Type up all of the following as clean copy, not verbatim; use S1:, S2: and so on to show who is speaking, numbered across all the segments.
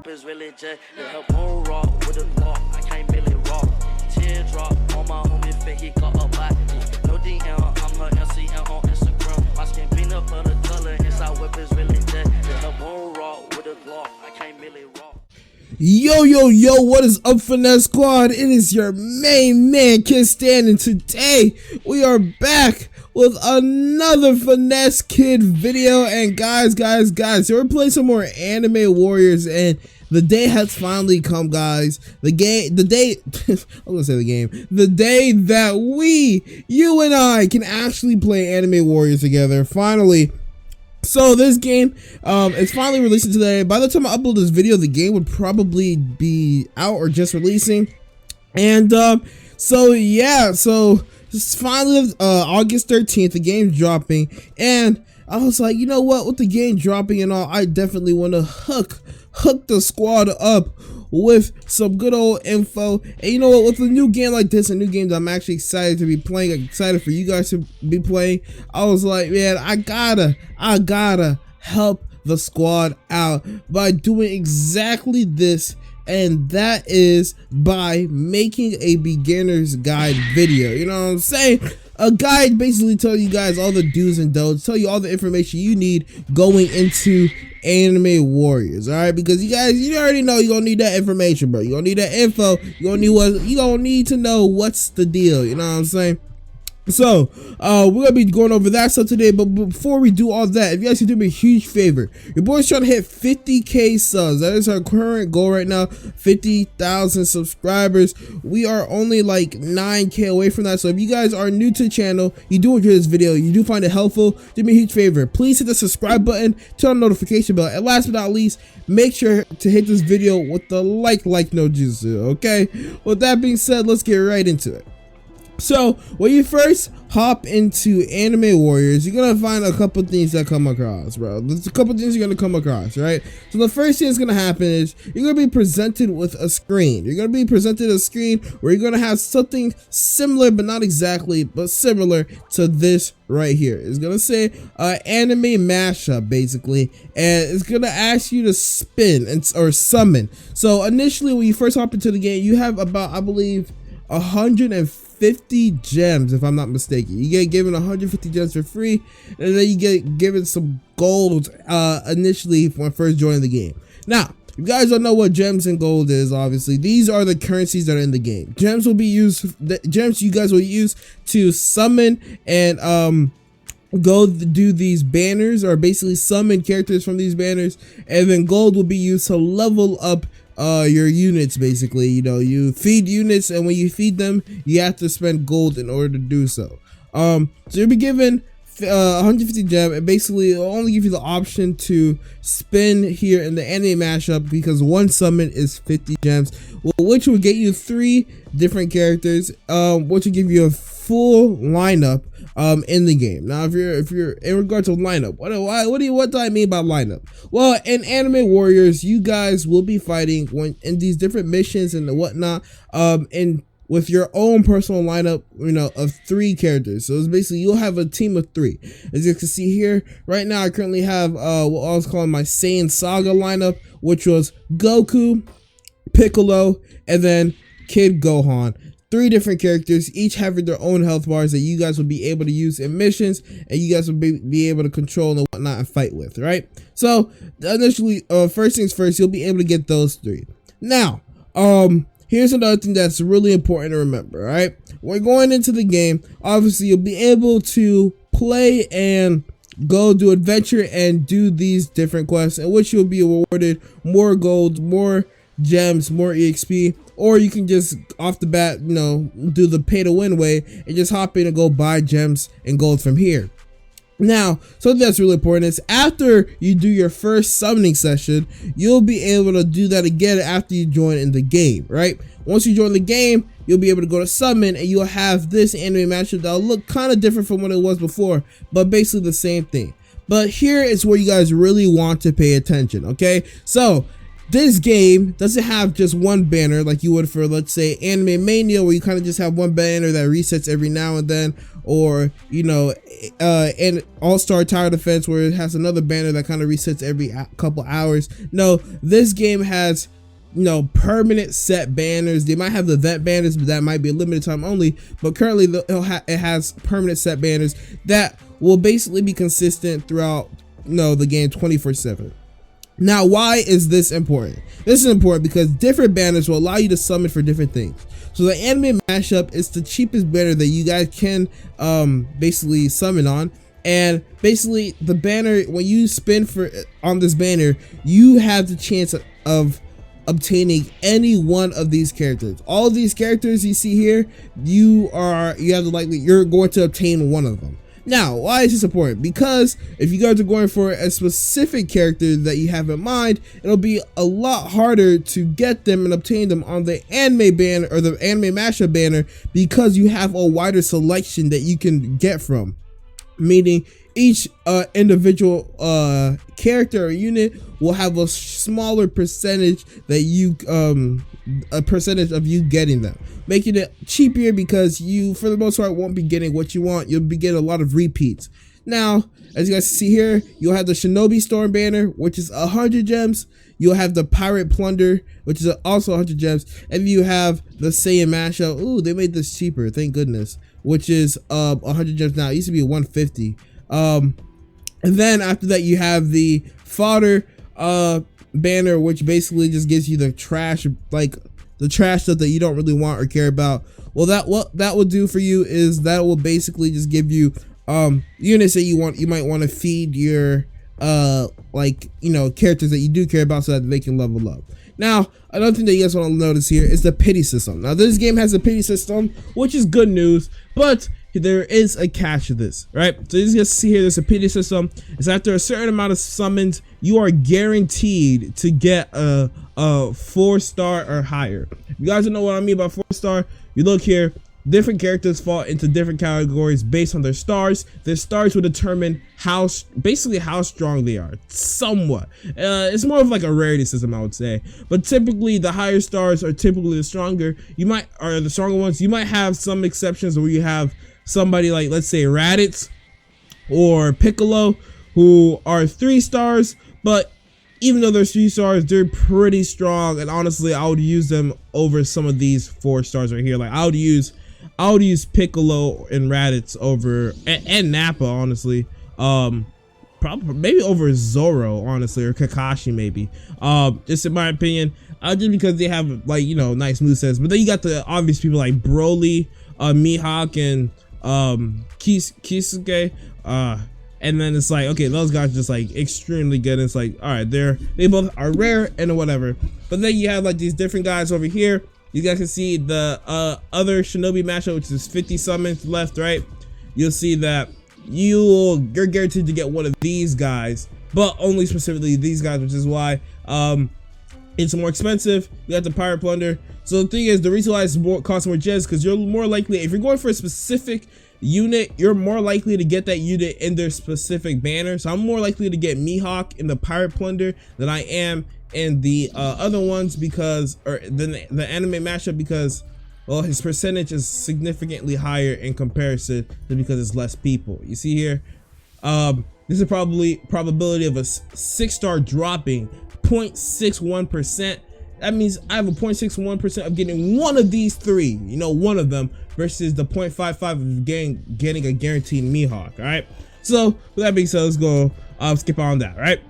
S1: whip is really jet. Let her bone rock with a Glock. I can't really rock. Teardrop on my homie face, he got a body. No DM, I'm her MCM on Instagram. My skin peanut butter color, inside whip is really jet. Let her bone rock with a Glock. I can't really rock.
S2: Yo, what is up, Finesse Squad? It is your main man, KiddStan, and today we are back with another Finesse Kid video. And guys, so we're playing some more Anime Warriors, and the day has finally come, guys. The day that you and I can actually play Anime Warriors together, finally. So this game, it's finally releasing today. By the time I upload this video, the game would probably be out or just releasing. And so it's finally August 13th, the game's dropping. And I was like, you know what, with the game dropping and all, I definitely want to hook the squad up with some good old info. And you know what, with a new game like this, a new game that I'm actually excited to be playing, excited for you guys to be playing, I was like, man, I gotta help the squad out by doing exactly this, and that is by making a beginner's guide video. You know what I'm saying? A guide basically tell you guys all the do's and don'ts, tell you all the information you need going into Anime Warriors, all right? Because you guys, you already know you're gonna need that information, bro. You're gonna need that info. You're gonna need to know what's the deal. You know what I'm saying? So we're gonna be going over that stuff today, but before we do all that, if you guys can do me a huge favor, your boy's trying to hit 50k subs. That is our current goal right now, 50,000 subscribers. We are only like 9k away from that. So if you guys are new to the channel, you do enjoy this video, you do find it helpful, do me a huge favor, please hit the subscribe button, turn on the notification bell, and last but not least, make sure to hit this video with the like no jutsu. Okay, with that being said, let's get right into it. So when you first hop into Anime Warriors, you're gonna find a couple things that come across, bro. There's a couple things you're gonna come across, right? So the first thing that's gonna happen is you're gonna be presented with a screen. You're gonna be presented a screen where you're gonna have something similar, but not exactly, but similar to this right here. It's gonna say anime mashup, basically, and it's gonna ask you to spin or summon. So initially, when you first hop into the game, you have about, I believe, 150 gems, if I'm not mistaken. You get given 150 gems for free, and then you get given some gold initially when first joining the game. Now, if you guys don't know what gems and gold is, obviously these are the currencies that are in the game. Gems will be used, the gems you guys will use to summon and go do these banners, or basically summon characters from these banners, and then gold will be used to level up your units. Basically, you know, you feed units, and when you feed them, you have to spend gold in order to do so. So you'll be given 150 gem, and basically it'll only give you the option to spin here in the anime mashup, because one summon is 50 gems, which will get you 3 different characters, which will give you a full lineup in the game. Now, if you're in regards to lineup, what do I mean by lineup? Well, in Anime Warriors, you guys will be fighting when in these different missions and whatnot, and with your own personal lineup, you know, of 3 characters. So it's basically you'll have a team of 3. As you can see here, right now I currently have what I was calling my Saiyan Saga lineup, which was Goku, Piccolo, and then Kid Gohan. 3 different characters, each having their own health bars that you guys will be able to use in missions, and you guys will be able to control and whatnot and fight with, right? So initially, first things first, you'll be able to get those 3. Now, here's another thing that's really important to remember, right? When going into the game, obviously you'll be able to play and go do adventure and do these different quests, in which you'll be awarded more gold, more gems, more EXP, or you can just off the bat, you know, do the pay to win way and just hop in and go buy gems and gold from here. Now, something that's really important is after you do your first summoning session, you'll be able to do that again after you join in the game, right? Once you join the game, you'll be able to go to summon, and you'll have this anime matchup that'll look kind of different from what it was before, but basically the same thing. But here is where you guys really want to pay attention, okay? So this game doesn't have just one banner like you would for, let's say, Anime Mania, where you kind of just have one banner that resets every now and then, or you know, and All-Star Tower Defense, where it has another banner that kind of resets every couple hours. No, this game has, you know, permanent set banners. They might have the event banners, but that might be a limited time only. But currently, it has permanent set banners that will basically be consistent throughout, you know, the game 24/7. Now, why is this important? This is important because different banners will allow you to summon for different things. So the anime mashup is the cheapest banner that you guys can basically summon on. And basically the banner, when you spin on this banner, you have the chance of obtaining any one of these characters. All of these characters you see here, you're going to obtain one of them. Now, why is this important? Because if you guys are going for a specific character that you have in mind, it'll be a lot harder to get them and obtain them on the anime banner or the anime mashup banner, because you have a wider selection that you can get from. Meaning each individual character or unit will have a smaller percentage that you a percentage of you getting them, making it cheaper because you, for the most part, won't be getting what you want. You'll be getting a lot of repeats. Now, as you guys see here, you'll have the Shinobi Storm banner, which is 100 gems. You'll have the Pirate Plunder, which is also 100 gems, and you have the Saiyan mashup. Ooh, they made this cheaper, thank goodness, which is 100 gems now. It used to be 150. And then after that, you have the Fodder banner, which basically just gives you the trash, like the trash stuff that you don't really want or care about. Well, what that will do for you is that will basically just give you units that you might want to feed your like, you know, characters that you do care about, so that they can level up. Now, another thing that you guys want to notice here is the pity system. Now, this game has a pity system, which is good news, but there is a catch to this, right? So you guys see here, there's a pity system. It's after a certain amount of summons, you are guaranteed to get a 4-star or higher. If you guys don't know what I mean by 4-star, you look here. Different characters fall into different categories based on their stars. Their stars will determine basically how strong they are, somewhat. It's more of like a rarity system, I would say. But typically, the higher stars are typically the stronger. The stronger ones. You might have some exceptions where you have somebody like, let's say, Raditz or Piccolo, who are 3 stars, but even though they're 3 stars, they're pretty strong. And honestly, I would use them over some of these 4 stars right here. Like I would use Piccolo and Raditz over and Nappa, honestly. Probably maybe over Zoro, honestly, or Kakashi maybe. Just in my opinion, just because they have, like, you know, nice movesets. But then you got the obvious people like Broly, Mihawk, and Kisuke. And then it's like, okay, those guys are just like extremely good. And it's like, all right, they both are rare and whatever. But then you have like these different guys over here. You guys can see the other Shinobi mashup, which is 50 summons left, right? You'll see that you're guaranteed to get one of these guys, but only specifically these guys, which is why it's more expensive. You got the Pirate Plunder. So the thing is, the reason why it's costs more gems, because you're more likely, if you're going for a specific unit, you're more likely to get that unit in their specific banner. So I'm more likely to get Mihawk in the Pirate Plunder than I am in the other ones, because, or the anime mashup, because, well, his percentage is significantly higher in comparison to, because it's less people. You see here, this is probability of a 6-star dropping 0.61%. That means I have a 0.61% of getting one of these 3, you know, one of them, versus the 0.55 of getting a guaranteed Mihawk. All right, so with that being said, let's go skip on that. Right,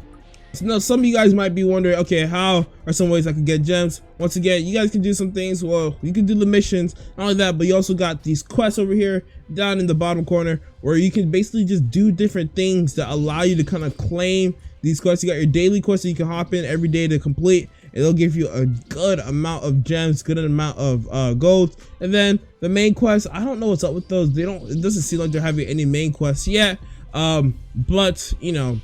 S2: so now some of you guys might be wondering, okay, how are some ways I can get gems? Once again, you guys can do some things. Well, you can do the missions, not only that, but you also got these quests over here down in the bottom corner, where you can basically just do different things that allow you to kind of claim these quests. You got your daily quests that you can hop in every day to complete. It'll give you a good amount of gems, good amount of gold. And then the main quests, I don't know what's up with those. It doesn't seem like they're having any main quests yet. But you know,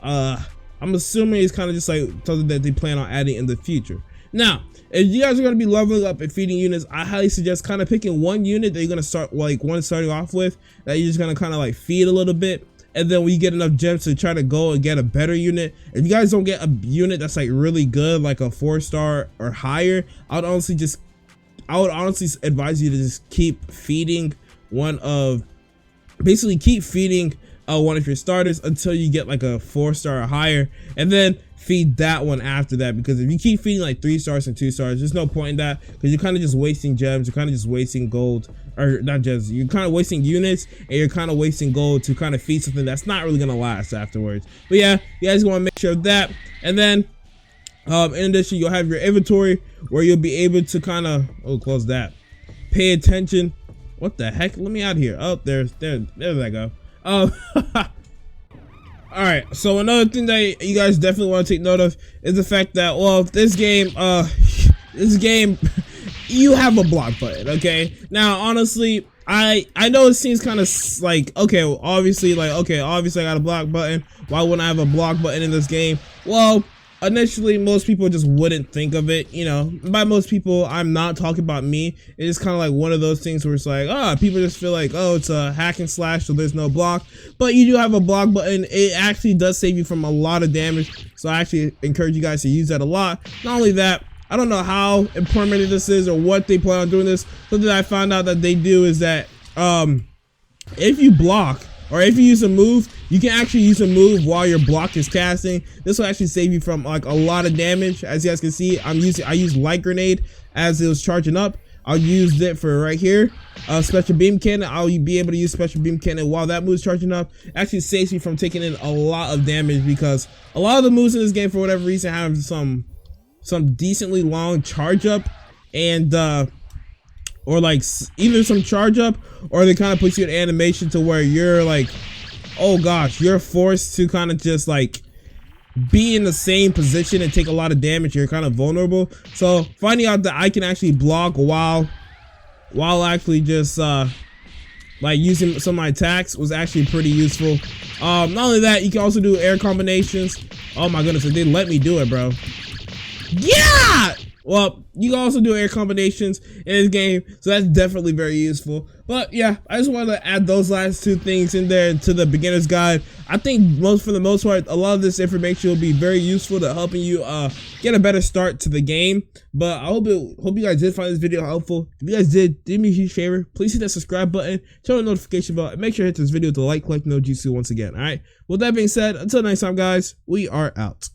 S2: I'm assuming it's kind of just like something that they plan on adding in the future. Now, if you guys are going to be leveling up and feeding units, I highly suggest kind of picking one unit that you're going to start, like one starting off with, that you're just going to kind of like feed a little bit. and then when you get enough gems to try to go and get a better unit. If you guys don't get a unit that's like really good, like a 4-star or higher, I would honestly advise you to just keep feeding one of your starters until you get like a 4-star or higher, and then feed that one after that. Because if you keep feeding like 3 stars and 2 stars, there's no point in that, because you're kind of just wasting gems, you're kind of just wasting gold, or not gems, you're kind of wasting units, and you're kind of wasting gold to kind of feed something that's not really gonna last afterwards. But yeah, you guys want to make sure of that. And then in addition, you'll have your inventory where you'll be able to kind of close that, pay attention. What the heck, let me out here. Oh, there I go. All right, so another thing that you guys definitely want to take note of is the fact that, well, this game you have a block button. Okay, now honestly, I know it seems kind of like, okay, obviously I got a block button, why wouldn't I have a block button in this game? Well, initially most people just wouldn't think of it, you know. By most people, I'm not talking about me. It's kind of like one of those things where it's like, people just feel like, it's a hack and slash, so there's no block. But you do have a block button. It actually does save you from a lot of damage, so I actually encourage you guys to use that a lot. Not only that, I don't know how implemented this is or what they plan on doing this. Something that I found out that they do is that if you block, or if you use a move, you can actually use a move while your block is casting. This will actually save you from like a lot of damage. As you guys can see, I used light grenade as it was charging up. I'll use it for right here. Special beam cannon. I'll be able to use special beam cannon while that move's charging up. Actually saves me from taking in a lot of damage, because a lot of the moves in this game, for whatever reason, have some decently long charge up, and or like either some charge up, or they kind of put you in animation to where you're like, oh gosh, you're forced to kind of just like be in the same position and take a lot of damage. You're kind of vulnerable. So finding out that I can actually block while actually just like using some of my attacks was actually pretty useful. Not only that, you can also do air combinations. Oh my goodness, they let me do it, bro. Yeah! Well, you can also do air combinations in this game, so that's definitely very useful. But yeah, I just wanted to add those last 2 things in there to the beginner's guide. I think for the most part, a lot of this information will be very useful to helping you get a better start to the game. But I hope you guys did find this video helpful. If you guys did, do me a huge favor, please hit that subscribe button, turn on the notification bell, and make sure to hit this video with a like, no GC once again. All right. With that being said, until next time, guys, we are out.